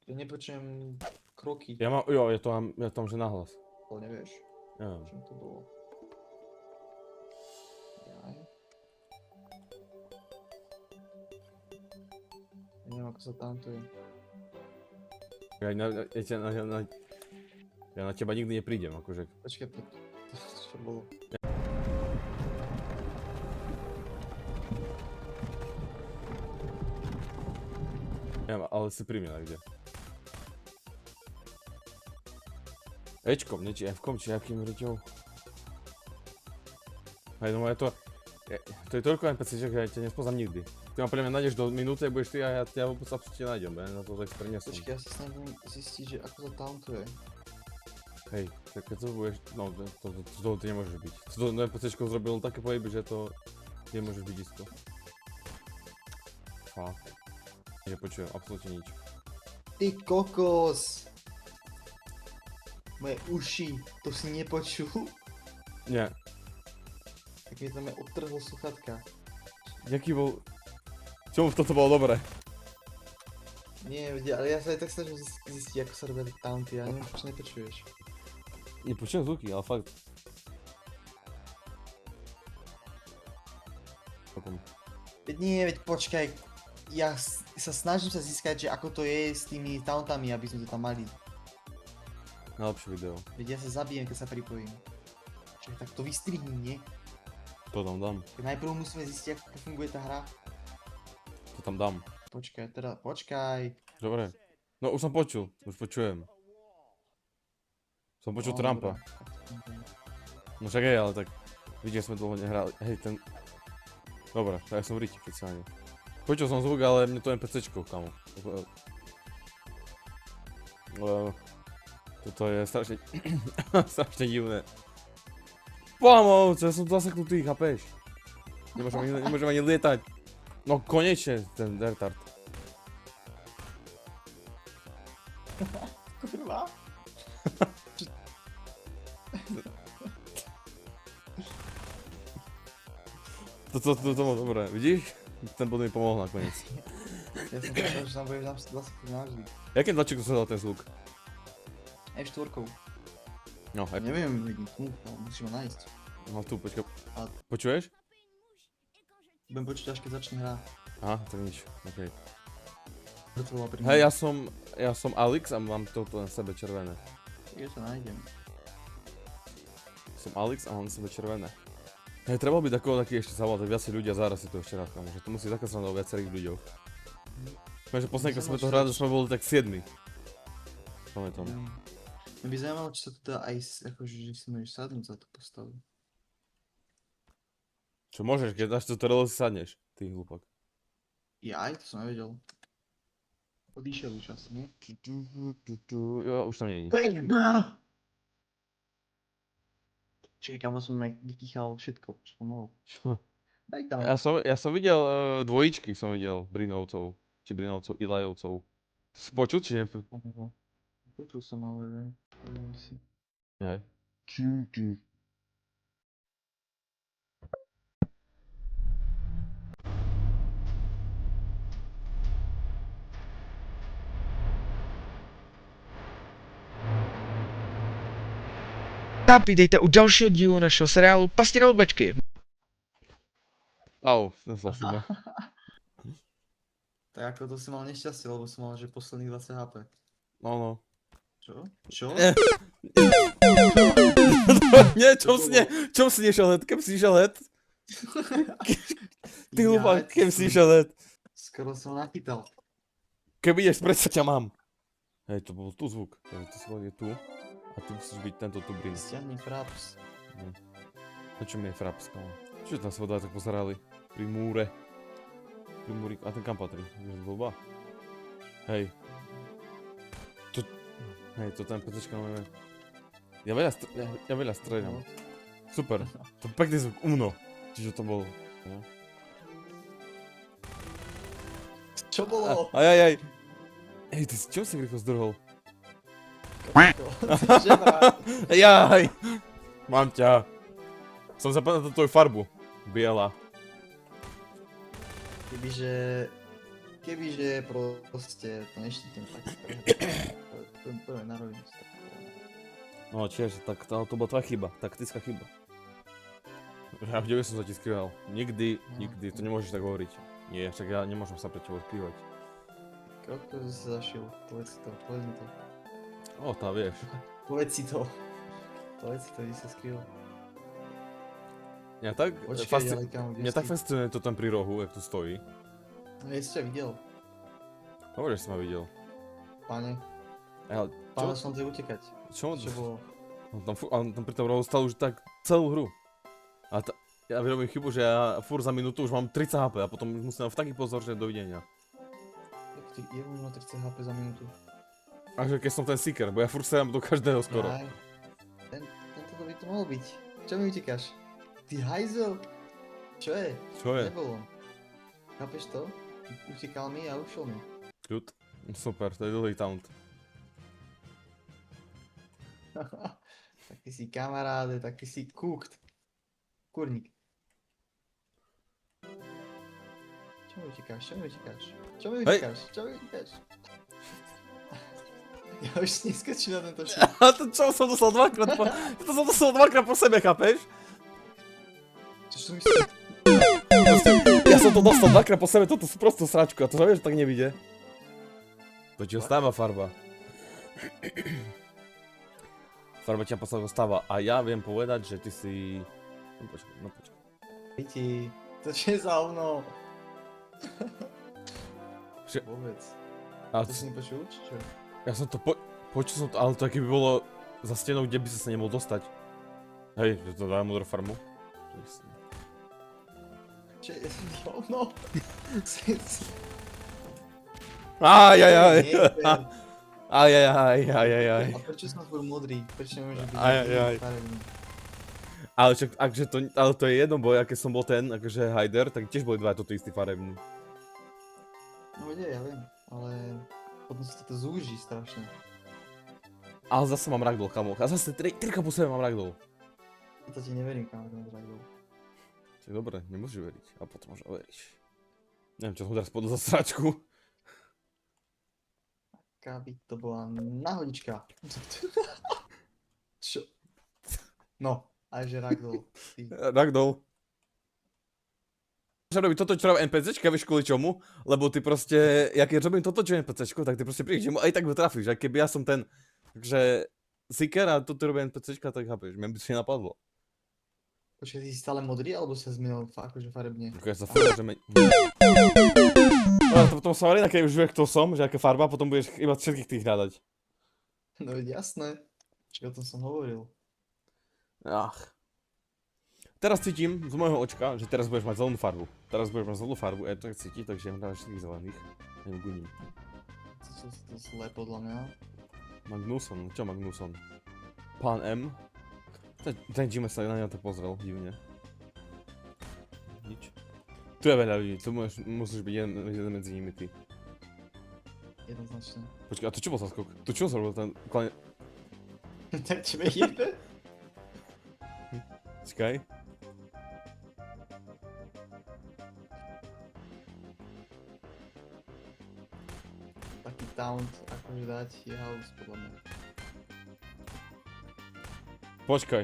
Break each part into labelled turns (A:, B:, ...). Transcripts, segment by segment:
A: Ja nepočujem kroky,
B: Ja mám, jo, ja tam že nahlas.
A: to nevieš,
B: Neviem.
A: čím to bolo. Jaj. Ja neviem, ako sa tantuje.
B: Ja na teba nikdy neprídem, akože.
A: Počkaj, čo bolo?
B: Neviem, ale si pri mne niekde. Ečkom, či F-kom, či akým riťou. Hej, no je to... To je toľko NPC, že ja ťa nespoznám nikdy. Ty ma pre mňa nájdeš do minúty, budeš ty a ja ťa vôbec absolútne nájdem, na to tak prenesem.
A: Počkaj, ja sa snažím zistiť, že ako sa tantuje.
B: Hej, tak keď to budeš... No, to ty nemôžeš byť. To NPCčko zrobil také pohyby, že to... Nemôžeš byť isto. Fakt. Nepočujem, absolútne nič.
A: Ty kokos! Moje uši, to si nepočul?
B: Nie.
A: Tak mi tam je odtrhlo sluchatka.
B: Jaký bol... Čomu v toto bolo dobré?
A: Nie, ale ja sa aj tak snažím zistiť, ako sa robia taunty, ja neviem, prečo nepočuješ.
B: Nepočujem zvuky, ale fakt.
A: Veď nie, veď počkaj. Ja sa snažím sa získať, že ako to je s tými tauntami, aby sme to tam mali.
B: Najlepšie video.
A: Veď ja sa zabijem, keď sa pripojím. Čiže tak to vystrihni, nie?
B: To tam dám.
A: Tak najprv musíme zistiť, ako funguje tá hra.
B: To tam dám.
A: Počkaj, teda, počkaj.
B: Dobre. No už som počul, už počujem. Som počul
A: No,
B: Trumpa.
A: dobre.
B: No však hej, ale tak... Vidíš, sme dlho nehrali. Hej, ten... Dobre, tak ja som v riti špeciálne. Počul som zvuk, ale mne to NPCčko, kamo. Toto je strašne... strašne divné. Pomoc, ja som zaseknutý, chápeš? Nemôžem ani lietať. No konečne, ten retard.
A: Kurva.
B: To bolo dobré, vidíš? Ten bod mi pomohol nakoniec.
A: Ja som povedal, že tam budeš zaseknúť navždy.
B: Jakým tlačíkom sa dal ten zvuk?
A: F4.
B: No, hej.
A: Neviem, vidím, musíš ma nájsť.
B: No tu, počkaj.
A: A-
B: Počuješ?
A: Budem počuť, až keď začne hra.
B: Aha, tak nič, okej.
A: Vrtvola pri
B: Hej, ja som Alex a mám toto na sebe červené.
A: Ja to nájdem.
B: Som Alex a mám na sebe červené. Hej, treba byť taký ešte zavolať, tak viacej ľudia zaraz si to ešte raz, kamo, že to musí taká sranda o viacerých ľuďoch. Takže posledný, keď sme to hrali, sme boli tak 7. Pamätám.
A: Mňa by zaujímalo, či sa tu dá aj, akože, že si môžeš sadnúť za tú postavu.
B: Čo môžeš, keď dáš toto relo si sadneš, ty hlupák.
A: Ja aj, to som nevedel. Odíšiel už asi, nie?
B: Jo, už tam nie je.
A: Čiže kamo som vykichal všetko, čo som mohol.
B: Čo?
A: Daj tam.
B: Ja som videl dvojičky, som videl Brinovcov, či Brinovcov, Ilajovcov. Si počul, či ne?
A: Počul som, ale neviem si.
B: Hej.
C: Vítejte u dalšího dílu našeho seriálu Pasti na odbečky.
B: Au, nesla si ma.
A: Tak ako to si mal nešťastie, lebo som mal, že posledných 20 HP.
B: No.
A: Čo? Čo?
B: Nie, čom si nešiel hed, kem si išiel hed? Ty hlupák, kem si išiel hed?
A: Skoro som nachytal.
B: Keby ideš, predsa ťa mám. Hej, to bol tu zvuk, takže to je tu. A ty musíš byť tento tu brin.
A: Stiahni fraps.
B: A čo mi je fraps, kamo? Čo tam sa vodá tak pozerali? Pri múre. Pri múri, a ten kam patrí? Je blbá? Hej. Hej, to ten PCčka máme. Ja veľa streľam. Super, to pekný zvuk, umno. Čiže to bolo. No.
A: Čo bolo?
B: Ajajaj. Hej, ty si čo si rýchlo zdrhol? Jaj! Mám ťa. Som zapadol na tvoju farbu. Biela.
A: Kebyže Kebyže proste to neštítim tak. To je na rovinu.
B: No tiež, tak to bola tvoja chyba, taktická chyba. Ja kde som sa ti skrýval? Nikdy, to nemôžeš tak hovoriť. Nie, však ja nemôžem sa pre teba skrývať.
A: Koľko si sa zašiel? Povedz mi to.
B: Tá vieš.
A: Povedz si to, kde sa skrýval.
B: Mňa tak,
A: Počkaj, ale kam, kde
B: mňa
A: si?
B: tak fascinuje to tam pri rohu, jak tu stojí.
A: No ja si ťa videl,
B: Hovoríš, že si ma videl.
A: pane.
B: Ale
A: Pána som ti utekať.
B: čo?
A: Čo bolo?
B: On tam pri tom rohu stal už tak celú hru. Ja vyrobím chybu, že ja furt za minútu už mám 30 HP a potom už musím dať v taký pozor, že dovidenia.
A: Jak ty je možno 30 HP za minútu.
B: A že keď som ten seeker, bo ja furt serám do každého skoro.
A: Aj. Tento by to mohol byť. Čo mi utekáš? Ty hajzel? Čo je?
B: Čo je?
A: Nebolo. Chápeš to? Utekal mi a ušiel mi.
B: Kľud? Super, to je dlhý taunt.
A: Tak ty si kamaráde, tak ty si kúkt. Kurník. Čo mi utekáš? Čo mi utekáš? Ja už neskočím na tento šíp.
B: A to čo som dostal dvakrát po sebe, chápeš?
A: Čo som myslel?
B: Ja som to dostal dvakrát po sebe, toto sú prosto sračku a to sa vieš, že tak nevidie. To ti ostáva farba. Farba ťa posledne ostáva a ja viem povedať, že ty si... No počkaj.
A: Viti, to čo je za hovno?
B: Že-
A: Vôbec.
B: A
A: To si nepočul, či čo?
B: ja som to počul som to, ale to keby bolo za stenou, kde by sa nemohol dostať. Hej, že to dá modrú farmu.
A: Čo je hovno?
B: Ajajaj.
A: Nechcem.
B: Ajajaj.
A: A prečo som furt modrý? Prečo nemôže byť
B: Ajajaj.
A: farebný?
B: Ale však, ale to je jedno, bo ja keď som bol ten, akože hider, tak tiež boli dva toto istý farebný.
A: No vedia, ja viem, ale potom sa to zúži strašne.
B: Ale zase mám ragdoll, kamo. A zase trika po sebe mám ragdoll.
A: To ti neverím, kamarát, ragdoll.
B: Tak dobre, nemôžeš veriť. A potom možno veríš. Neviem, čo som teraz podal za sračku.
A: By to bola nahodička. Čo? No, aj že ragdoll. Ty.
B: Ragdoll. Čo robí toto, čo robí NPCčka, vieš kvôli čomu? Lebo ty proste, ja keď robím toto, čo je NPCčko, tak ty proste prídeš mu aj tak ho trafíš. Aj keby ja som ten, takže seeker a toto robí NPCčka, tak chápeš, mňa by to nenapadlo.
A: Počkaj, ty si stále modrý, alebo sa zmenil akože farebne?
B: Ako ja sa furt, že ale to potom sa varina, keď už vieš, kto som, že aká farba, potom budeš iba všetkých tých hľadať.
A: No veď jasné. Čo o tom som hovoril.
B: Ach. Teraz cítim z môjho očka, že teraz budeš mať zelenú farbu. Teraz budeš mať zelenú farbu, ja to tak cítim, takže ja dávam všetkých zelených. Neviem, guním.
A: To zle podľa mňa.
B: Magnuson, čo Magnuson? Pán M. Ten Jimmy sa na ňa to pozrel, divne. Nič. Tu je veľa ľudí, tu musíš byť jeden medzi nimi ty.
A: Jednoznačne.
B: Počkaj, a to čo bol za skok? Tu čo sa robil ten klane...
A: Tak tebe jebe?
B: Počkaj.
A: Taký taunt, akože dať je house podľa mňa.
B: Počkaj.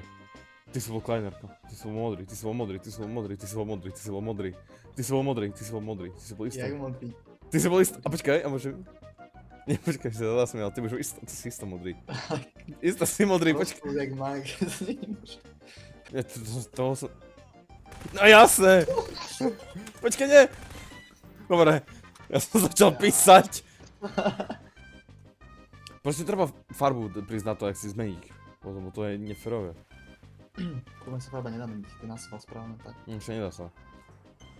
B: Ty si bol Kleinerka. Ty si bol modrý, ty si bol modrý, ty si bol modrý, ty si bol modrý, ty si bol modrý. Ty si bol modrý, ty si bol modrý, ty si bol istý.
A: Jak modrý?
B: Ty si bol istý. A počkaj, a môže... Nie, počkaj, si sa zasmial, ty už isto, ty si isto modrý. Isto si modrý, počkaj.
A: Rozpúd jak mag, to nie je možné.
B: Ja, to som... No jasné! Počkaj, nie! Dobre, ja som začal písať. Proste treba farbu prísť na to, jak si zmeniť. Lebo to je neférové.
A: Podľa sa farba nedá meniť, ty nás mal správne tak.
B: Ešte nedá sa.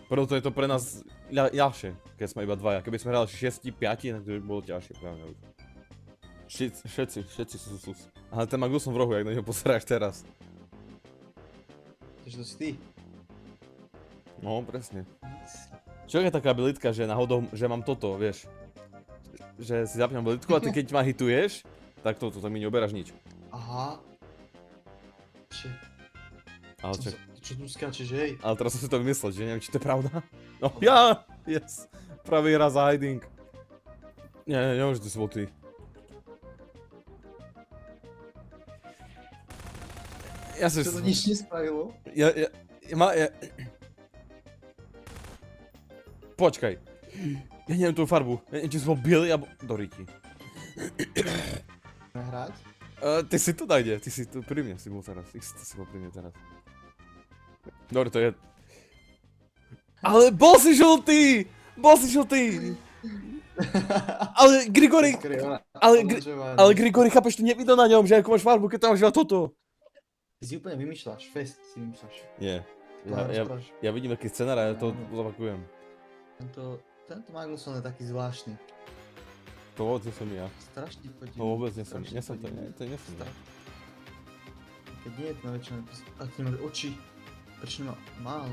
B: Preto je to pre nás ľahšie, keď sme iba dvaja. Keby sme hrali 6, 5, tak to by bolo ťažšie práve. Všetci sú sus. Ale ten Magnuson v rohu, jak na ňo pozeráš teraz.
A: Takže to si ty.
B: No, presne. Čo je taká abilitka, že náhodou, že mám toto, vieš? Že si zapnem abilitku a ty keď ma hituješ, tak toto, tak mi neoberáš nič.
A: Aha. Shit.
B: Ale
A: Čo tu skáčeš, hej?
B: Ale teraz som si to vymyslel, že neviem, či to je pravda. No, ja! Yes! pravý raz za hiding. Nie, nemôže to sú ty. Ja si...
A: Čo to nič nespravilo?
B: Počkaj. Ja neviem tú farbu. Ja neviem, či som bol bielý alebo... Do riti.
A: Chceme hrať?
B: Ty si tu najde, ty si tu pri mne si bol teraz. Ty si bol pri mne teraz. Dobre, to je... Ale bol si žltý! Bol si žltý! Ale Grigori... Ale Grigori, chápeš, to nevidno na ňom, že ako máš farbu, keď tam máš iba toto.
A: Ty si úplne vymýšľaš, fest si vymýšľaš.
B: Nie.
A: To rozprávaš.
B: Ja vidím aký scenár a ja to zopakujem.
A: Tento Magnusson je taký zvláštny.
B: To vôbec nie som ja.
A: Strašne chodí.
B: To vôbec nie som. Nie som to, nie, to nie som ja.
A: Keď nie je to na väčšinu, a ty máš oči. Prečo má mal,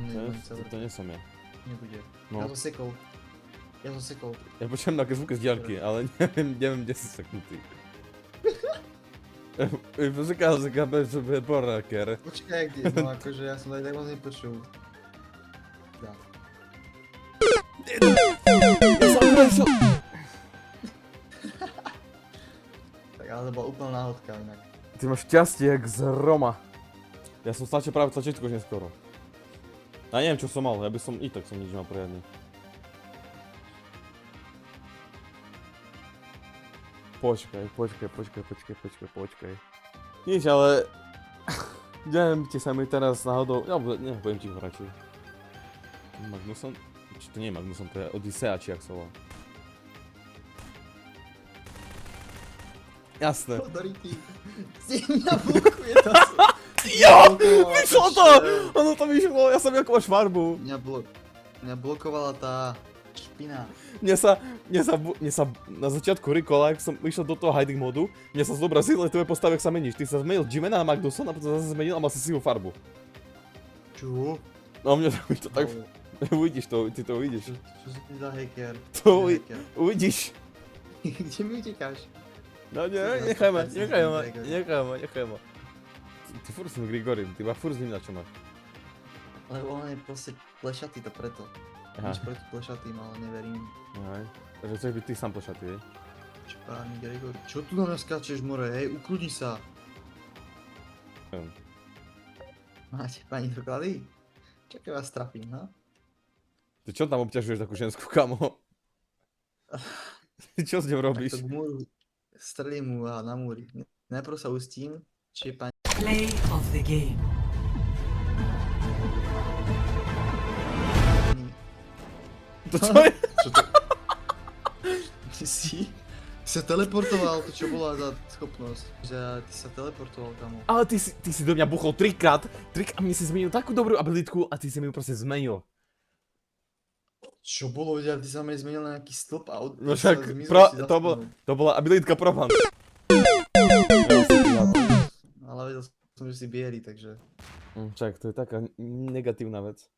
B: To nie som ja.
A: nebude.
B: No.
A: Ja to sekol.
B: Ja počujem nejaké zvuky z diaľky, ale neviem, kde si seknutý. Pozekal sa kápeš, že bude poráker.
A: Počkaj, kde, no akože ja som tak moc nepočul. Dá. Tak ale to bola úplná náhodka inak.
B: Ty máš šťastie jak z Roma. Ja som stačil práve tlačičko už neskoro. A neviem čo som mal, ja by som i tak som nič mal poriadne. Počkaj. Nič, ale... Neviem, ti sa mi teraz náhodou... Ja budem ti ho radšej. Magnusson? Či to nie je Magnusson, to je Odyssea, či jak sa volá. Jasné.
A: Dority, si mňa blokuje to.
B: Jo! Vyšlo to! Ono to vyšlo, ja som ako máš farbu.
A: Mňa blokovala tá špina.
B: Mne sa na začiatku recola, ak som išiel do toho hiding modu, mne sa zobrazil, ale tvoje postavy, ak sa meníš. Ty sa zmenil Jimena na Magnusson a potom zase zmenil a mal si sivú farbu.
A: Čo?
B: No mne to tak... Uvidíš to, ty to uvidíš.
A: Čo si ty za hacker?
B: To uvidíš.
A: Kde mi utekáš?
B: No nie, nechaj ma. Ty furt s ním Grigorim, ty ma furt s ním na čo máš.
A: Lebo on je proste plešatý, to preto.
B: Aha.
A: Nič proti plešatým, ale neverím.
B: Aj. Takže chceš byť ty sám plešatý, hej?
A: Čpárny Grigor. Čo tu na mňa skáčeš, more, hej? Ukludni sa. Máte pani doklady? Čakaj vás trafím, no?
B: Ty čo tam obťažuješ takú ženskú, kamo? Ty čo s ňou robíš?
A: Tak to k múru. Strelím mu na múri. Najprv sa ustím, či je pani...
D: Play of the game.
B: To čo je?
A: Čo to? Ty si sa teleportoval, to čo bola za schopnosť? Že ty sa teleportoval, kamo.
B: Ale ty si do mňa buchol trikrát a mne si zmenil takú dobrú abilitku a ty si mi ju proste zmenil.
A: Čo bolo, že ty sa mi zmenil na nejaký stĺp a
B: No však, to bola abilitka Proband.
A: Ale vedel som, že si bielý, takže...
B: Však, to je taká negatívna vec.